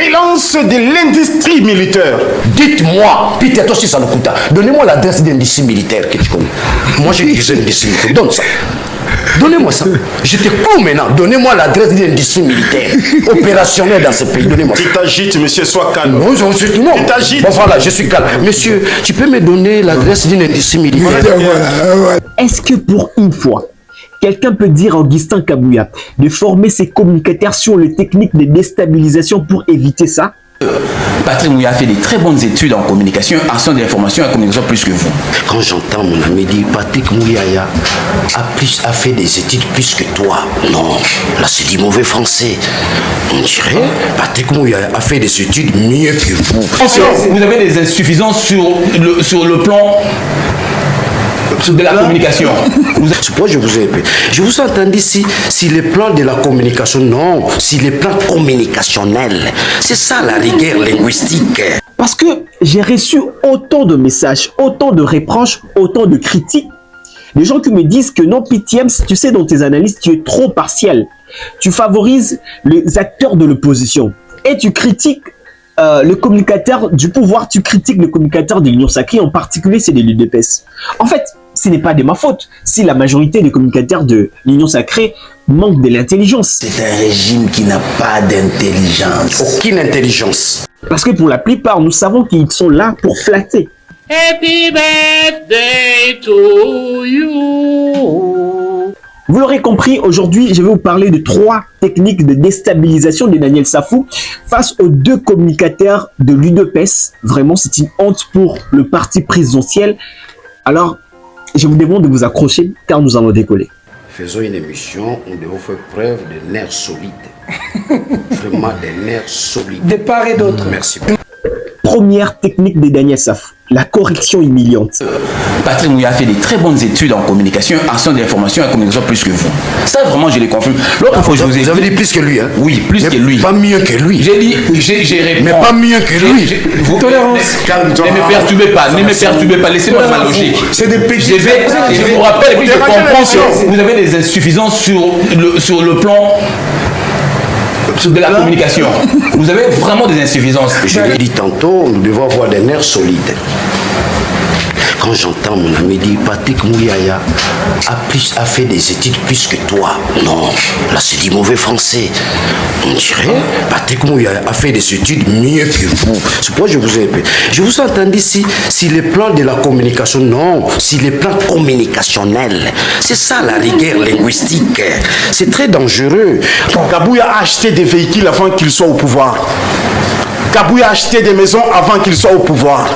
relance de l'industrie militaire. Dites-moi, Peter Tossi Salukuta, donnez-moi l'adresse d'industrie militaire que tu connais. Moi, j'ai utilisé l'industrie militaire. Donne ça. Donnez-moi ça. Je te cours maintenant. Donnez-moi l'adresse d'une industrie militaire opérationnelle dans ce pays. Donnez-moi ça. Tu t'agites, monsieur, sois calme. Non, non. Tu t'agites. Bon, voilà, je suis calme. Monsieur, tu peux me donner l'adresse d'une industrie militaire? Est-ce que pour une fois, quelqu'un peut dire à Augustin Kabouya de former ses communicateurs sur les techniques de déstabilisation pour éviter ça? Patrick Mouya a fait des très bonnes études en communication, en sciences de l'information et en communication plus que vous. Quand j'entends mon ami dire Patrick Mouyaya a fait des études plus que toi, non, là c'est du mauvais français. On dirait Patrick Mouyaya a fait des études mieux que vous. Vous avez des insuffisances sur le plan de la communication. Moi, je vous ai répété. Je vous ai entendu si les plans de la communication, non, si les plans communicationnels. C'est ça la rigueur linguistique. Parce que j'ai reçu autant de messages, autant de reproches, autant de critiques. Des gens qui me disent que non, PTM, tu sais, dans tes analyses, tu es trop partiel. Tu favorises les acteurs de l'opposition. Et tu critiques le communicateur du pouvoir, tu critiques le communicateur de l'Union Sacrée, en particulier c'est de l'UDPS. En fait, ce n'est pas de ma faute si la majorité des communicateurs de l'Union Sacrée manquent de l'intelligence. C'est un régime qui n'a pas d'intelligence. Aucune intelligence. Parce que pour la plupart, nous savons qu'ils sont là pour flatter. Happy birthday to you. Vous l'aurez compris, aujourd'hui, je vais vous parler de 3 techniques de déstabilisation de Daniel Safou face aux 2 communicateurs de l'UDPS. Vraiment, c'est une honte pour le parti présidentiel. Alors, je vous demande de vous accrocher car nous allons décoller. Faisons une émission où nous devons faire preuve de nerfs solides. Vraiment des nerfs solides. De part et d'autre. Merci. Première technique de Daniel Safou, la correction humiliante. Patrick Mouya a fait des très bonnes études en communication, en sciences de l'information et en communication plus que vous. Ça, vraiment, je les confirme. L'autre fois, je vous ai dit... Vous avez dit plus que lui, hein? Oui, plus que lui. Pas mieux que lui. J'ai dit, j'ai répondu. Mais pas mieux que lui. Tolérance. Ne me perturbez pas, ne me perturbez pas. Laissez-moi ma logique. C'est des petits... Je vous rappelle que je comprends que vous avez des insuffisances sur le plan de la communication. Vous avez vraiment des insuffisances. Je l'ai dit tantôt, nous devons avoir des nerfs solides. Quand j'entends mon ami dire Patrick Mouyaya a fait des études plus que toi, non, là c'est du mauvais français. On dirait Patrick Mouyaya a fait des études mieux que vous. C'est pourquoi je vous ai répété. Je vous ai entendu si les plans de la communication, non, si les plans communicationnels. C'est ça la rigueur linguistique. C'est très dangereux. Kabouya a acheté des véhicules avant qu'il soit au pouvoir. Kabouya a acheté des maisons avant qu'il soit au pouvoir.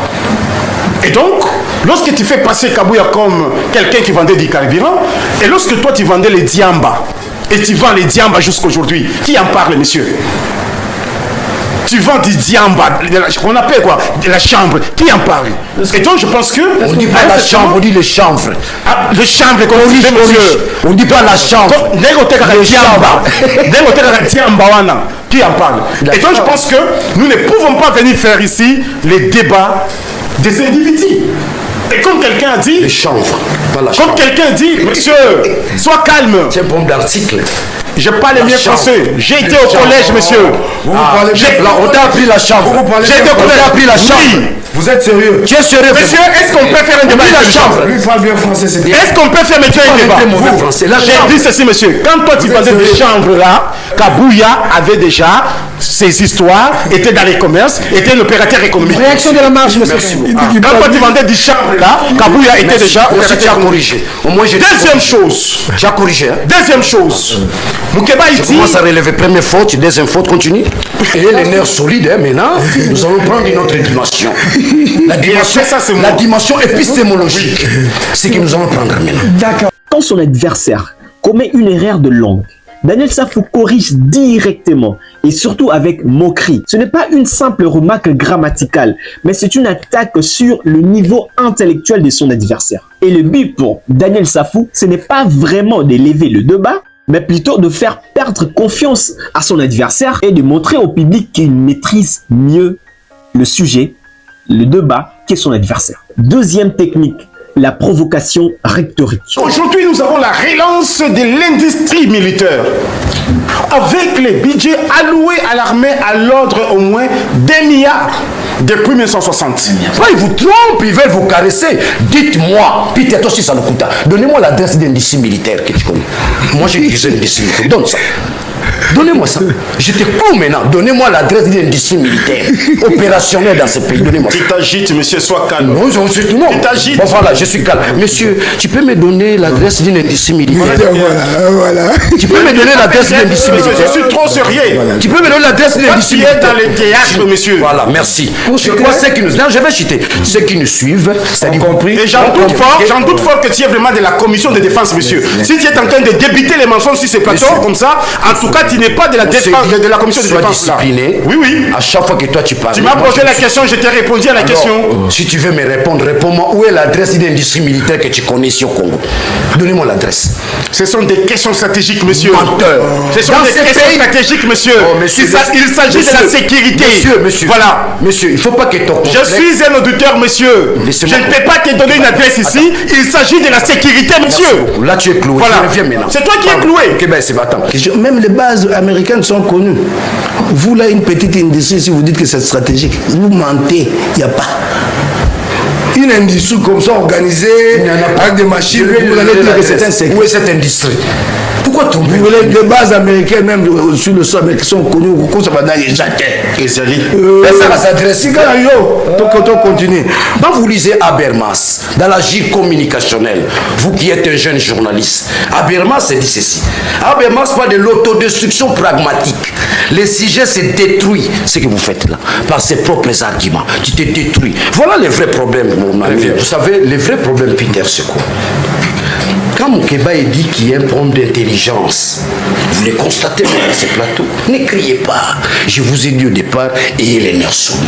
Et donc, lorsque tu fais passer Kabouya comme quelqu'un qui vendait du carburant, et lorsque toi tu vendais les diamba, et tu vends les diamba jusqu'à aujourd'hui, qui en parle, monsieur? Tu vends du diamba, on appelle quoi? De la chambre, qui en parle? Et donc je pense que... On dit pas la chambre, on dit le chanvre. Ah, le chambre, comme on dit, monsieur. On dit pas la chambre. Qui en parle? Et donc je pense que nous ne pouvons pas venir faire ici les débats des individus. Et comme quelqu'un a dit... Le chanvre, pas la Comme chambre. quelqu'un dit, monsieur, sois calme. C'est un bon d'article. Je parle mieux français. J'ai été au collège, monsieur. Vous parlez bien. On t'a appris la chambre. J'ai été au collège. On t'a appris la chambre. Oui. Vous êtes sérieux? Tu es sérieux? Monsieur, est-ce qu'on peut faire un débat? la chambre. Lui parle bien français, c'est Est-ce qu'on peut faire maintenant un débat? J'ai dit ceci, monsieur. Quand toi tu vendais des chambres là, Kabouya avait déjà ses histoires, était dans les commerces, était un opérateur économique. Réaction de la marche, monsieur. Quand toi tu vendais des chambres là, Kabouya était déjà Merci, tu as corrigé. Au moins, Deuxième chose. Tu as corrigé, hein? Deuxième chose. Moukeba il Je dit... commence à relever première faute, deuxième faute, continue. Et les nerfs solides, hein, maintenant, nous allons prendre une autre dimension. La dimension épistémologique. C'est que nous allons prendre maintenant. D'accord. Quand son adversaire commet une erreur de langue, Daniel Safou corrige directement et surtout avec moquerie. Ce n'est pas une simple remarque grammaticale, mais c'est une attaque sur le niveau intellectuel de son adversaire. Et le but pour Daniel Safou, ce n'est pas vraiment d'élever le débat, mais plutôt de faire perdre confiance à son adversaire et de montrer au public qu'il maîtrise mieux le sujet, le débat, que son adversaire. Deuxième technique la provocation rhétorique. Aujourd'hui, nous avons la relance de l'industrie militaire. Avec les budgets alloués à l'armée à l'ordre au moins 2 milliards depuis 1960. Ouais, ils vous trompent, ils veulent vous caresser. Dites-moi, Peter Tossi Salukuta, donnez-moi l'adresse d'industrie militaire que tu connais. Moi, j'ai utilisé l'industrie militaire. Donne ça. Donnez-moi ça. Je te cours maintenant. Donnez-moi l'adresse d'une industrie militaire opérationnelle dans ce pays. Donnez-moi ça. Tu t'agites, monsieur, sois calme. Non, je suis tout le monde. Tu t'agites. Bon, voilà, je suis calme. Monsieur, tu peux me donner l'adresse d'une industrie militaire? Voilà. Tu peux me donner l'adresse d'une industrie Monsieur, militaire? je suis trop sérieux. Tu peux me donner l'adresse d'une Toi, industrie tu es militaire? dans les théâtres, monsieur. Voilà, merci. Je crois ceux qui nous... Non, je vais chuter. Ceux qui nous suivent, c'est-à-dire... Et j'en doute fort que tu es vraiment de la commission de défense, monsieur. Si tu es en train de débiter les mensonges sur ces plateaux, comme ça, en tout cas, tu n'es pas de la défense, de la commission de Sois défense. Là. discipliné. Oui, oui. À chaque fois que toi tu parles. Tu m'as posé la question, je t'ai répondu à la question. Si tu veux me répondre, réponds-moi. Où est l'adresse d'une industrie militaire que tu connais ici au Congo? Donnez-moi l'adresse. Ce sont des questions stratégiques, monsieur. Menteur. Ce sont Dans des ces questions pays- stratégiques, monsieur. Oh, monsieur, Il s'agit de la sécurité. Monsieur. Voilà. Monsieur, il ne faut pas que ton Je suis un auditeur, monsieur. Je Laissez-moi ne peux pas te donner une adresse ici. Il s'agit de la sécurité, monsieur. Là, tu es cloué. Voilà. Tu reviens maintenant. C'est toi qui es cloué. Ok, ben c'est attends. Même les bases américaines sont connues. Vous, là, une petite industrie, si vous dites que c'est stratégique, vous mentez. Il n'y a pas. Une industrie comme ça organisée, avec des machines, vous allez dire que c'est un secret. Où est cette industrie? Pourquoi tomber? Vous voulez des bases américaines, même sur le sol, mais qui sont connues, comme ça va dans les jacques. Ça va s'adresser. Donc, continue. Quand vous lisez Habermas, dans la gire communicationnelle, vous qui êtes un jeune journaliste, Habermas dit ceci. Habermas parle de l'autodestruction pragmatique. Le sujet se détruit, ce que vous faites là, par ses propres arguments. Tu te détruis. Voilà les vrais problèmes, mon ami. Vous savez, les vrais problèmes, Peter, c'est quoi? Quand Moukeba dit qu'il y a un problème d'intelligence, vous le constatez dans ces plateaux. Ne criez pas. Je vous ai dit au départ, ayez les nerfs solides.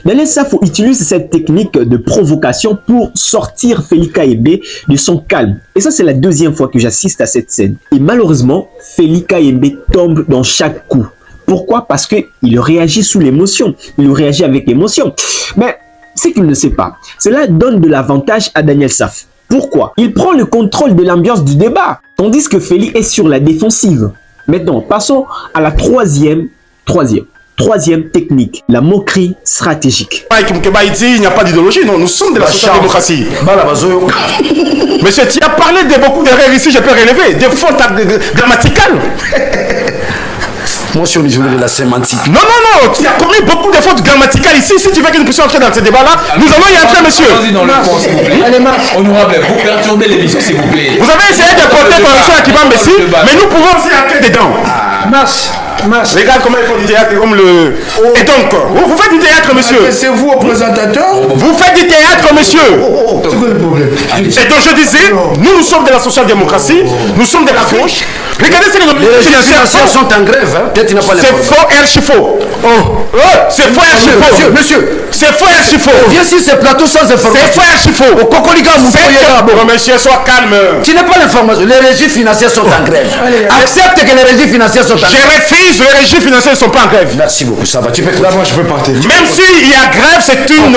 Mais les Safo utilise cette technique de provocation pour sortir Félix Kaembe de son calme. Et ça, c'est la deuxième fois que j'assiste à cette scène. Et malheureusement, Félix Kaembe tombe dans chaque coup. Pourquoi? Parce qu'il réagit sous l'émotion. Il réagit avec émotion. Mais ce qu'il ne sait pas, cela donne de l'avantage à Daniel Saf. Pourquoi? Il prend le contrôle de l'ambiance du débat, tandis que Félix est sur la défensive. Maintenant, passons à la troisième technique, la moquerie stratégique. Mike Moukeba, il dit il n'y a pas d'idéologie. Non, nous sommes de la social-démocratie. Monsieur, tu as parlé de beaucoup d'erreurs ici, je peux relever. Des fautes grammaticales. Moi, je suis au niveau de la sémantique. Non, tu as commis beaucoup de fautes grammaticales ici. Si tu veux que nous puissions entrer dans ce débat-là, nous allons y entrer, monsieur. Allons-y dans le fond, s'il vous plaît. Allez, marche. Honorable, vous perturbez l'émission, s'il vous plaît. Vous avez essayé de porter ton à Kibambe ici, mais nous pouvons aussi entrer dedans. Marche. Regarde comment ils font du théâtre, comme le... Et donc, vous faites du théâtre, monsieur. C'est vous au présentateur. Vous faites du théâtre, monsieur. C'est quoi le problème? Et donc, je disais, nous sommes de la social-démocratie, nous sommes de la gauche. Regardez, c'est les Les financiers sont en grève. Hein? Peut-être qu'il n'a pas les c'est faux et archi-faux. C'est faux et archi-faux. Monsieur. C'est faux et archi-faux. Viens sur ces plateaux sans information. C'est faux et archi-faux. Au Cocoliga, Monsieur, sois calme. tu n'as pas l'information. Les régies financières sont en grève. Accepte que les régies financières sont en grève. Je refuse, les régimes financiers ne sont pas en grève. Merci beaucoup, ça va. Tu peux Là, moi, je peux partir. Même s'il y a grève, c'est une...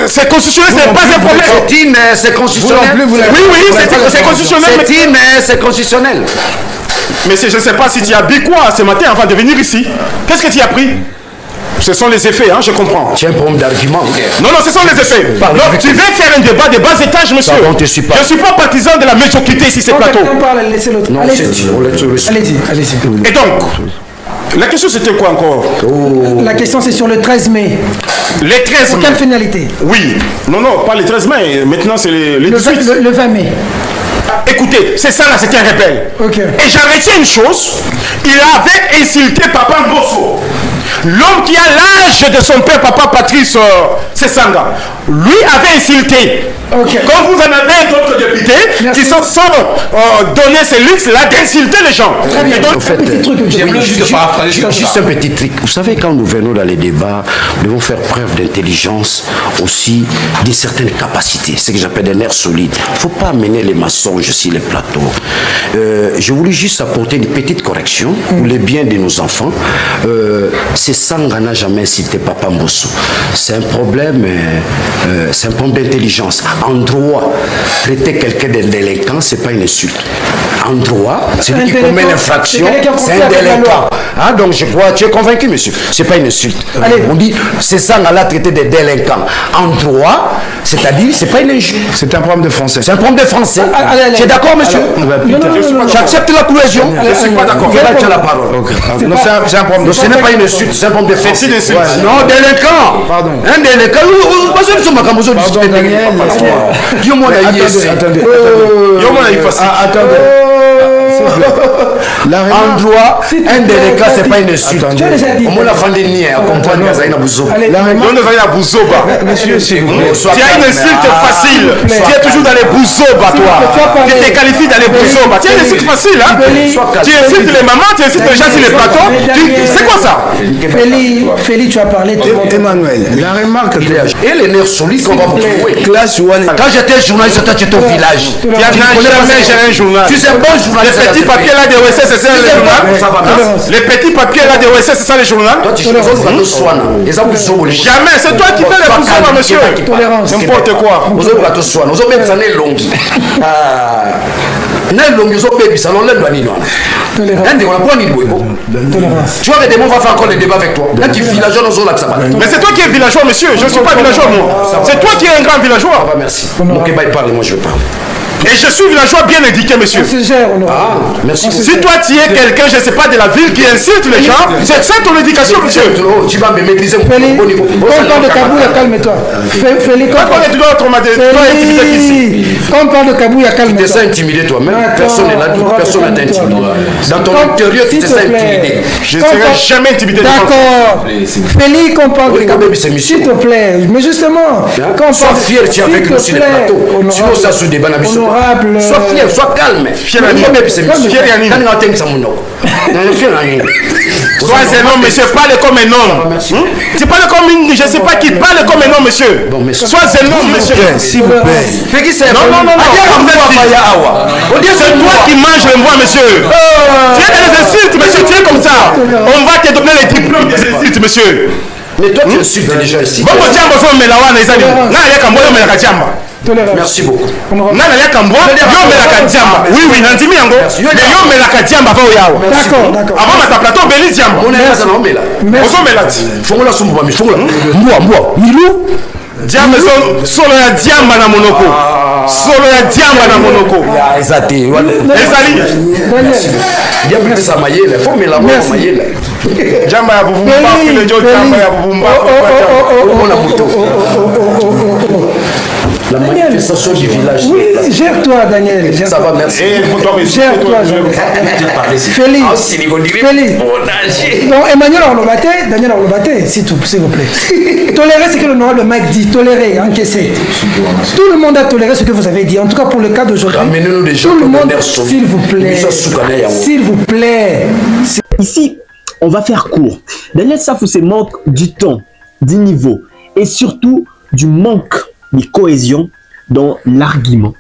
C'est constitutionnel, c'est pas un problème. C'est constitutionnel. Oui, c'est constitutionnel. C'est constitutionnel. Mais je ne sais pas si tu as bu quoi ce matin avant de venir ici. Qu'est-ce que tu as pris? Ce sont les effets, hein, je comprends. Tu as un problème d'argument. Non, ce sont les effets. Donc, tu veux faire un débat de bas étage, monsieur. Pardon, je suis pas. Je ne suis pas partisan de la médiocrité ici, ces plateaux. On parle, laissez l'autre. Non, Allez-y. Et donc, la question c'était quoi encore? La question, c'est sur le 13 mai. Les 13 Pour mai. quelle finalité? Oui. Non, pas les 13 mai. Maintenant, c'est les Le 18. le 20 mai. Écoutez, c'est ça là, c'était un rebelle. Ok. Et j'en retiens une chose, il avait insulté Papa Mbosso. L'homme qui a l'âge de son père, Papa Patrice Sesanga, lui avait insulté. Ok. Quand vous en avez d'autres députés qui sont donné ce luxe-là d'insulter les gens. Très bien. Et donc, En fait, J'aimerais juste paraphraser comme juste ça. un petit truc. Vous savez, quand nous venons dans les débats, nous devons faire preuve d'intelligence, aussi d'une certaine capacité, ce que j'appelle des nerfs solides. Il ne faut pas amener les mensonges sur les plateaux. Je voulais juste apporter une petite correction pour le bien de nos enfants. C'est Sanga n'a jamais cité Papa Mbosso. C'est un problème d'intelligence. En droit, traiter quelqu'un de délinquant, ce n'est pas une insulte. En droit, celui qui commet l'infraction, c'est un délinquant. Ah, donc je crois, tu es convaincu, monsieur. Ce n'est pas une insulte. Allez. On dit, c'est ça, on a traité des délinquants. En droit, c'est-à-dire, ce n'est pas une insulte. C'est un problème de français. C'est un problème de français. Tu es d'accord, monsieur? J'accepte la cohésion. Je ne suis pas d'accord. Tu as la parole. Non, c'est un problème de Ce n'est pas une insulte, c'est un problème de français. Ouais. Non, délinquant. Pardon. Un délinquant. Attendez. En droit, un délinquant, c'est pas une insulte. Au moins, la fin de nuit, à comprendre que ça y a Bouzoba. Monsieur, s'il vous tu as une insulte facile. Tu es toujours dans les Bouzoba, toi. Tu te qualifies dans les Bouzoba. Tu as une insulte facile, hein? Tu insultes les mamans, tu insultes les gens sur les plateaux. C'est quoi ça? Félix, tu as parlé. Emmanuel, la remarque et les nerfs solides qu'on va vous trouver. classe one. Quand j'étais journaliste, toi tu étais au village. Tu n'as jamais géré un journal. Tu sais un bon journaliste. Les petits papiers là de OSS, c'est ça le journal? Les petits papiers là de OSS, c'est ça le journal? Toi tu cherches un soin. Jamais, c'est toi qui fais les Bouzoba, monsieur. N'importe quoi. Vous avez un soin. Vous avez un longue. Tu vois, les démons vont faire encore les débats avec toi. Là, tu es villageois dans zone là. Mais c'est toi qui es villageois, monsieur. Je ne suis pas villageois, moi. C'est toi qui es un grand villageois. Merci. Mon Kéba, il parle, moi je parle. Et je suis villageois bien éduqué, monsieur. Merci. Si toi tu es quelqu'un, je ne sais pas, de la ville qui insulte les gens, c'est ça ton éducation, monsieur. Tu vas me maîtriser au Félix, bon niveau. quand on parle de Kabouya, calme-toi. Félix, Tu dois intimider ici. quand on parle de Kabouya, Tu calme-toi. te sens intimidé toi-même. Personne n'est là, personne n'a intimidé. Dans ton intérieur, tu te sens intimidé. Je ne serai jamais intimidé. D'accord. Félix, quand on parle de Kabouya, s'il te plaît. Mais justement, quand on sois parle fier, tu es avec nous sur le plateau. Sinon, ça se débat. Sois fier, sois calme. Fier à Sois un homme, monsieur, parle comme un homme. Tu parles comme une, je ne sais pas qui parle comme un homme, monsieur. Sois un homme, monsieur. S'il vous plaît. Non. C'est toi qui manges le bois, monsieur. Tu es dans les insultes, monsieur, tu es comme ça. On va te donner les diplômes des insultes, monsieur. Mais toi, tu insultes déjà ici. Merci beaucoup. D'accord. Avant ma plateau, Béli Diamba. Diamba solo ya diamba na monoko. Solo ya diamba na monoko. Ezali. Diamba ça mayele, faut me la mayele. Diamba ya bubumba, le jo diamba ya bubumba. La manifestation du village. Oui, gère-toi, Daniel. Ça va, merci. Gère-toi, Félix. Non, Emmanuel Orlobaté, Daniel Orlobaté, s'il vous plaît. Tolérer ce que l'honorable Mike dit, tolérer, encaisser. Tout le monde a toléré ce que vous avez dit. En tout cas, pour le cas d'aujourd'hui, tout le monde, s'il vous plaît. S'il vous plaît. Ici, on va faire court. Daniel Safoussé manque du temps, du niveau et surtout du manque de cohésion dans l'argument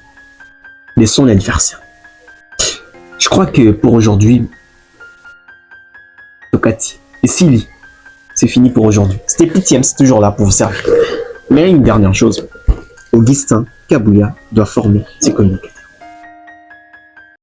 de son adversaire. Je crois que pour aujourd'hui, Tokati et Sili, c'est fini pour aujourd'hui. C'était PTM, c'est toujours là pour vous servir. Mais une dernière chose, Augustin Kabouya doit former ses communications.